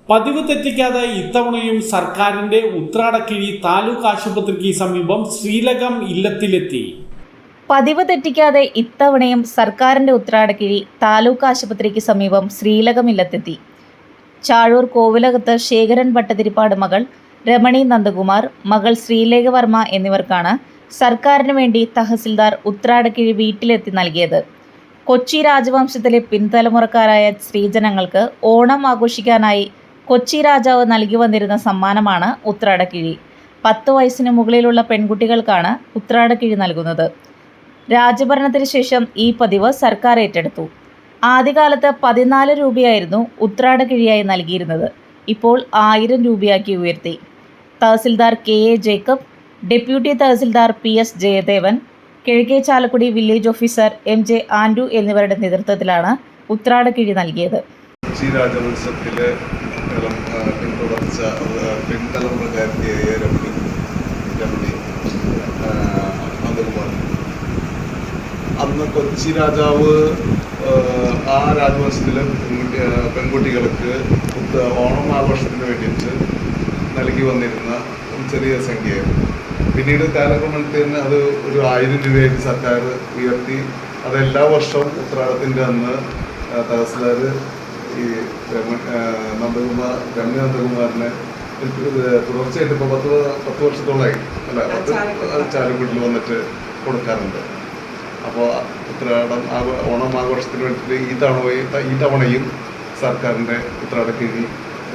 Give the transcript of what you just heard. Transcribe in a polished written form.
പതിവ് തെറ്റിക്കാതെ ഇത്തവണയും സർക്കാരിന്റെ ഉത്രാടക്കിഴി താലൂക്ക് ആശുപത്രിക്ക് സമീപം ശ്രീലകം ഇല്ലത്തിലെത്തി. പതിവ് തെറ്റിക്കാതെ ഇത്തവണയും സർക്കാരിന്റെ ഉത്രാടക്കിഴി താലൂക്ക് ആശുപത്രിക്ക് സമീപം ശ്രീലകം ഇല്ലത്തെത്തി. ചാഴൂർ കോവിലകത്ത് ശേഖരൻ ഭട്ടതിരിപ്പാട് മകൾ രമണി നന്ദകുമാർ, മകൾ ശ്രീലേഖ വർമ്മ എന്നിവർക്കാണ് സർക്കാരിന് വേണ്ടി തഹസിൽദാർ ഉത്രാടക്കിഴി വീട്ടിലെത്തി നൽകിയത്. കൊച്ചി രാജവംശത്തിലെ പിൻതലമുറക്കാരായ സ്ത്രീജനങ്ങൾക്ക് ഓണം ആഘോഷിക്കാനായി കൊച്ചി രാജാവ് നൽകി വന്നിരുന്ന സമ്മാനമാണ് ഉത്രാടക്കിഴി. 10 വയസ്സിന് മുകളിലുള്ള പെൺകുട്ടികൾക്കാണ് ഉത്രാടക്കിഴി നൽകുന്നത്. രാജഭരണത്തിന് ശേഷം ഈ പതിവ് സർക്കാർ ഏറ്റെടുത്തു. ആദ്യകാലത്ത് 14 രൂപയായിരുന്നു ഉത്രാടക്കിഴിയായി നൽകിയിരുന്നത്. ഇപ്പോൾ 1000 രൂപയാക്കി ഉയർത്തി. Tahsildar KA Jacob, deputy tahsildar PS Jayadevan, കിഴക്കേ ചാലക്കുടി വില്ലേജ് ഓഫീസർ MJ ആൻഡു എന്നിവരുടെ നേതൃത്വത്തിലാണ് ഉത്രാടക്കിഴി നൽകിയത്. കൊച്ചി രാജവംശത്തിലെ പിന്തുടർച്ച പിൻതലമുറക്കാരിയായ രമണി നന്ദകുമാർ, അന്ന് കൊച്ചി രാജാവ് ആ രാജവംശത്തിലെ പെൺകുട്ടികൾക്ക് ഓണം ആഘോഷത്തിന് വേണ്ടിയിട്ട് നൽകി വന്നിരുന്ന ചെറിയ സംഖ്യയായിരുന്നു. പിന്നീട് കാലക്രമണത്തിന് അത് ഒരു 1000 രൂപയായിട്ട് സർക്കാർ ഉയർത്തി. അതെല്ലാ വർഷവും ഉത്രാടത്തിൻ്റെ അന്ന് തഹസിൽദാർ ഈ രമണി നന്ദകുമാറിനെ തുടർച്ചയായിട്ട് ഇപ്പോൾ 10 വർഷത്തോളമായി ചാലക്കുടിയിൽ വന്നിട്ട് കൊടുക്കാറുണ്ട്. അപ്പോൾ ഉത്രാടം ഓണം ആഘോഷത്തിന് വേണ്ടിയിട്ട് ഈ തവണയും സർക്കാരിൻ്റെ ഉത്രാടക്കിഴി